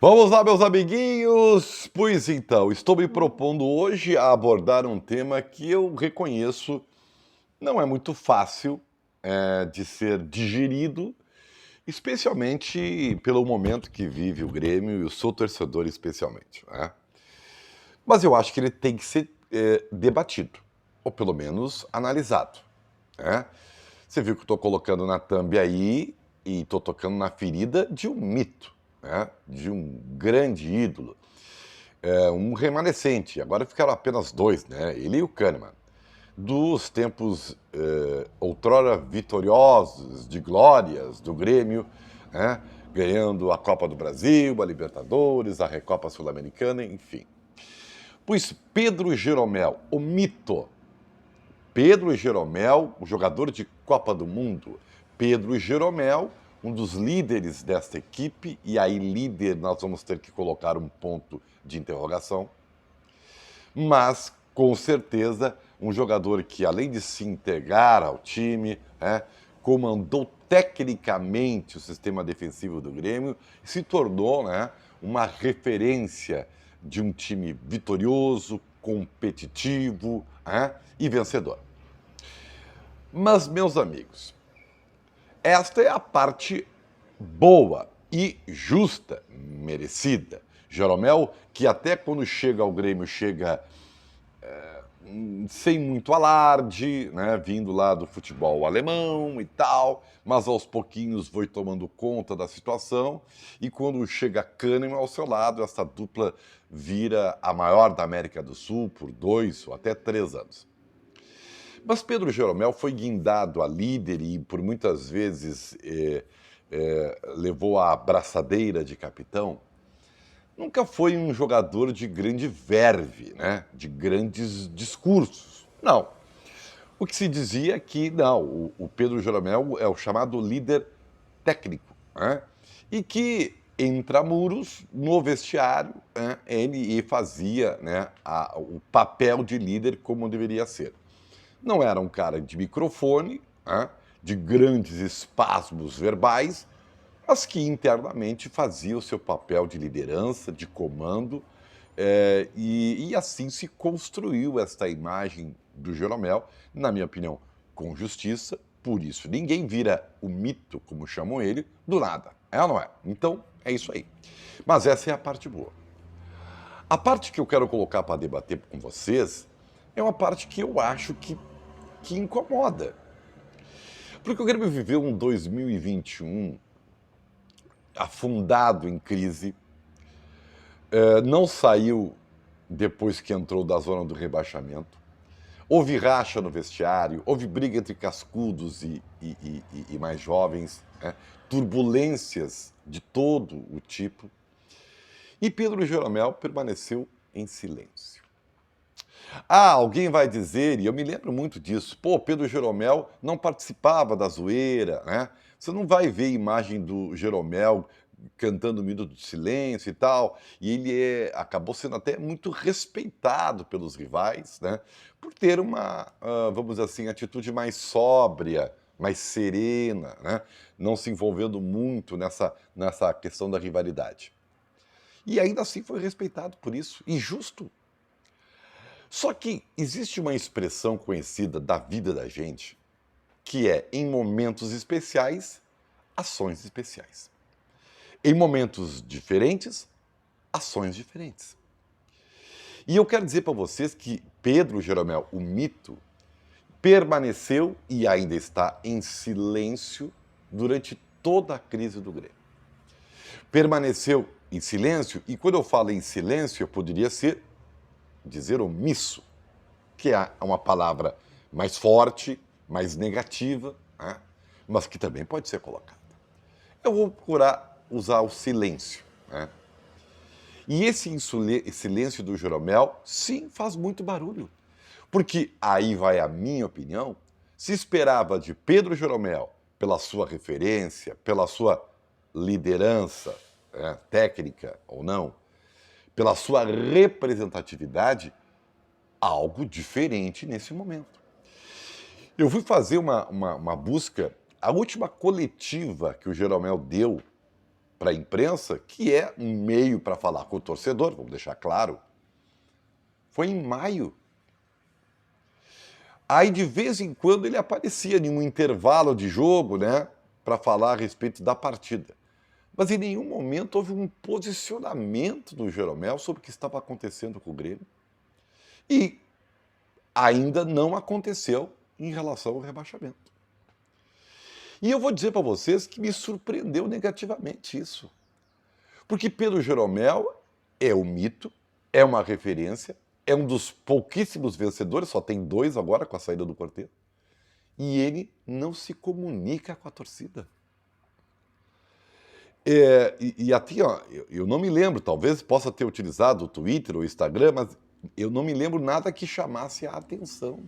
Vamos lá, meus amiguinhos! Pois então, estou me propondo hoje a abordar um tema que eu reconheço não é muito fácil de ser digerido, especialmente pelo momento que vive o Grêmio, e eu sou torcedor especialmente, né? Mas eu acho que ele tem que ser debatido, ou pelo menos analisado, né? Você viu que eu estou colocando na thumb aí e estou tocando na ferida de um mito, né? De um grande ídolo, um remanescente. Agora ficaram apenas dois, né? Ele e o Kahneman. Dos tempos outrora vitoriosos, de glórias do Grêmio, né? Ganhando a Copa do Brasil, a Libertadores, a Recopa Sul-Americana, enfim. Pois Pedro Jeromel, o mito. Pedro Jeromel, o jogador de Copa do Mundo. Pedro Jeromel, um dos líderes desta equipe, e aí líder nós vamos ter que colocar um ponto de interrogação, mas com certeza um jogador que além de se integrar ao time, comandou tecnicamente o sistema defensivo do Grêmio e se tornou, uma referência de um time vitorioso, competitivo, e vencedor. Mas, meus amigos, esta é a parte boa e justa, merecida. Jeromel, que até quando chega ao Grêmio, chega sem muito alarde, né, vindo lá do futebol alemão e tal, mas aos pouquinhos foi tomando conta da situação, e quando chega Kahneman ao seu lado, essa dupla vira a maior da América do Sul por 2 ou até 3 anos. Mas Pedro Jeromel foi guindado a líder e por muitas vezes levou a abraçadeira de capitão. Nunca foi um jogador de grande verve, né? De grandes discursos. Não. O que se dizia é que, não, o Pedro Jeromel é o chamado líder técnico, né? E que, intramuros, no vestiário, ele fazia, o papel de líder como deveria ser. Não era um cara de microfone, de grandes espasmos verbais, mas que internamente fazia o seu papel de liderança, de comando, e assim se construiu esta imagem do Jeromel, na minha opinião, com justiça. Por isso, ninguém vira o mito, como chamam ele, do nada. É ou não é? Então, é isso aí. Mas essa é a parte boa. A parte que eu quero colocar para debater com vocês é uma parte que eu acho que incomoda. Porque o Grêmio viveu um 2021 afundado em crise, não saiu depois que entrou da zona do rebaixamento, houve racha no vestiário, houve briga entre cascudos e mais jovens, turbulências de todo o tipo, e Pedro Jeromel permaneceu em silêncio. Alguém vai dizer, e eu me lembro muito disso, Pedro Jeromel não participava da zoeira, né? Você não vai ver imagem do Jeromel cantando o Minuto de Silêncio e tal, e ele acabou sendo até muito respeitado pelos rivais, né? Por ter uma, vamos dizer assim, atitude mais sóbria, mais serena, né? Não se envolvendo muito nessa questão da rivalidade. E ainda assim foi respeitado por isso, e justo. Só que existe uma expressão conhecida da vida da gente, que é, em momentos especiais, ações especiais. Em momentos diferentes, ações diferentes. E eu quero dizer para vocês que Pedro Jeromel, o mito, permaneceu e ainda está em silêncio durante toda a crise do Grêmio. Permaneceu em silêncio, e quando eu falo em silêncio, eu poderia dizer omisso, que é uma palavra mais forte, mais negativa, mas que também pode ser colocada. Eu vou procurar usar o silêncio. E esse silêncio do Jeromel, sim, faz muito barulho. Porque, aí vai a minha opinião, se esperava de Pedro Jeromel, pela sua referência, pela sua liderança, técnica ou não, pela sua representatividade, algo diferente nesse momento. Eu fui fazer uma busca, a última coletiva que o Jeromel deu para a imprensa, que é um meio para falar com o torcedor, vamos deixar claro, foi em maio. Aí, de vez em quando, ele aparecia em um intervalo de jogo, né, para falar a respeito da partida. Mas em nenhum momento houve um posicionamento do Jeromel sobre o que estava acontecendo com o Grêmio. E ainda não aconteceu em relação ao rebaixamento. E eu vou dizer para vocês que me surpreendeu negativamente isso. Porque Pedro Jeromel é um mito, é uma referência, é um dos pouquíssimos vencedores, só tem 2 agora com a saída do Cortez, e ele não se comunica com a torcida. Aqui, ó, eu não me lembro, talvez possa ter utilizado o Twitter ou o Instagram, mas eu não me lembro nada que chamasse a atenção.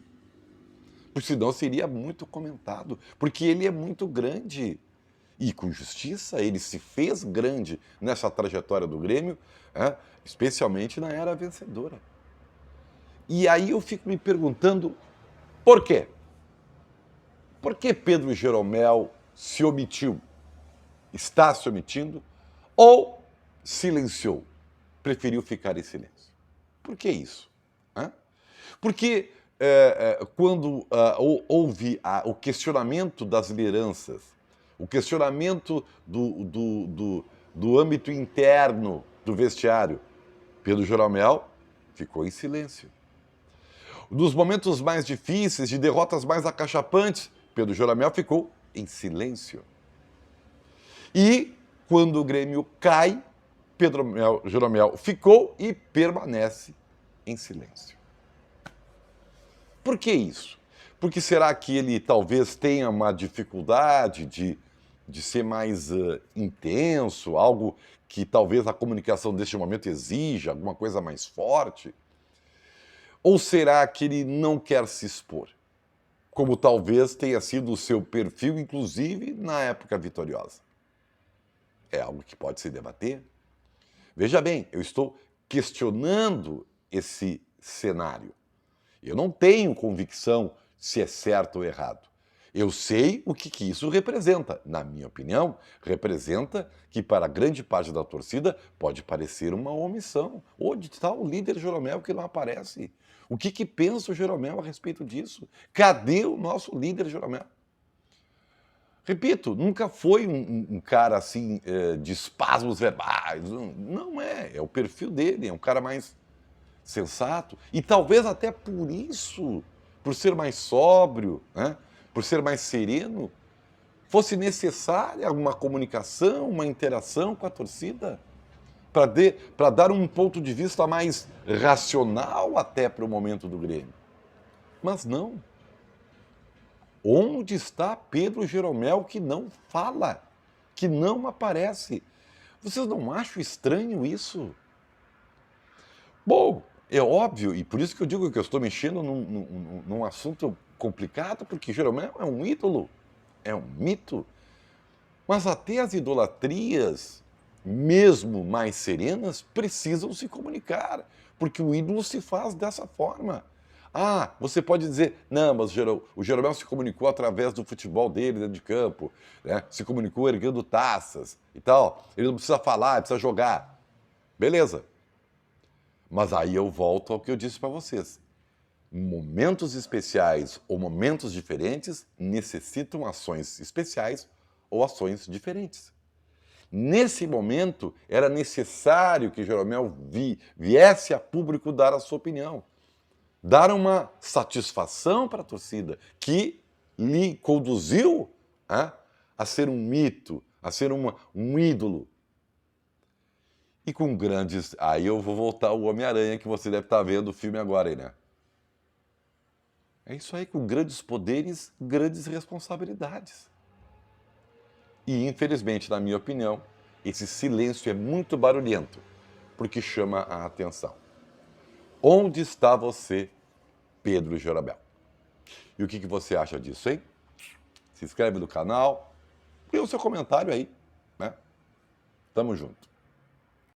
Porque senão seria muito comentado, porque ele é muito grande. E com justiça, ele se fez grande nessa trajetória do Grêmio, especialmente na era vencedora. E aí eu fico me perguntando, por quê? Por que Pedro Jeromel se omitiu? Está se omitindo? Ou silenciou? Preferiu ficar em silêncio? Por que isso? Porque quando houve o questionamento das lideranças, o questionamento do âmbito interno do vestiário, Pedro Jeromel ficou em silêncio. Nos momentos mais difíceis, de derrotas mais acachapantes, Pedro Jeromel ficou em silêncio. E quando o Grêmio cai, Pedro Jeromel ficou e permanece em silêncio. Por que isso? Porque será que ele talvez tenha uma dificuldade de ser mais intenso, algo que talvez a comunicação deste momento exija, alguma coisa mais forte? Ou será que ele não quer se expor? Como talvez tenha sido o seu perfil, inclusive na época vitoriosa. É algo que pode se debater. Veja bem, eu estou questionando esse cenário. Eu não tenho convicção se é certo ou errado. Eu sei o que isso representa. Na minha opinião, representa que para grande parte da torcida pode parecer uma omissão. Onde está o líder Jeromel que não aparece? O que pensa o Jeromel a respeito disso? Cadê o nosso líder Jeromel? Repito, nunca foi um cara assim de espasmos verbais. Não é o perfil dele, é um cara mais sensato. E talvez até por isso, por ser mais sóbrio, por ser mais sereno, fosse necessária uma comunicação, uma interação com a torcida, para dar um ponto de vista mais racional até para o momento do Grêmio. Mas não. Onde está Pedro Jeromel que não fala, que não aparece? Vocês não acham estranho isso? Bom, é óbvio, e por isso que eu digo que eu estou mexendo num assunto complicado, porque Jeromel é um ídolo, é um mito. Mas até as idolatrias, mesmo mais serenas, precisam se comunicar, porque o ídolo se faz dessa forma. Ah, você pode dizer, não, mas o Jeromel se comunicou através do futebol dele dentro de campo, se comunicou erguendo taças e tal, ele não precisa falar, ele precisa jogar. Beleza. Mas aí eu volto ao que eu disse para vocês. Momentos especiais ou momentos diferentes necessitam ações especiais ou ações diferentes. Nesse momento, era necessário que Jeromel viesse a público dar a sua opinião, dar uma satisfação para a torcida, que lhe conduziu a ser um mito, a ser um ídolo. E com grandes... Aí eu vou voltar ao Homem-Aranha, que você deve estar vendo o filme agora aí, né? É isso aí, com grandes poderes, grandes responsabilidades. E, infelizmente, na minha opinião, esse silêncio é muito barulhento, porque chama a atenção. Onde está você, Pedro Jeromel? E o que você acha disso, hein? Se inscreve no canal, dê o seu comentário aí, né? Tamo junto.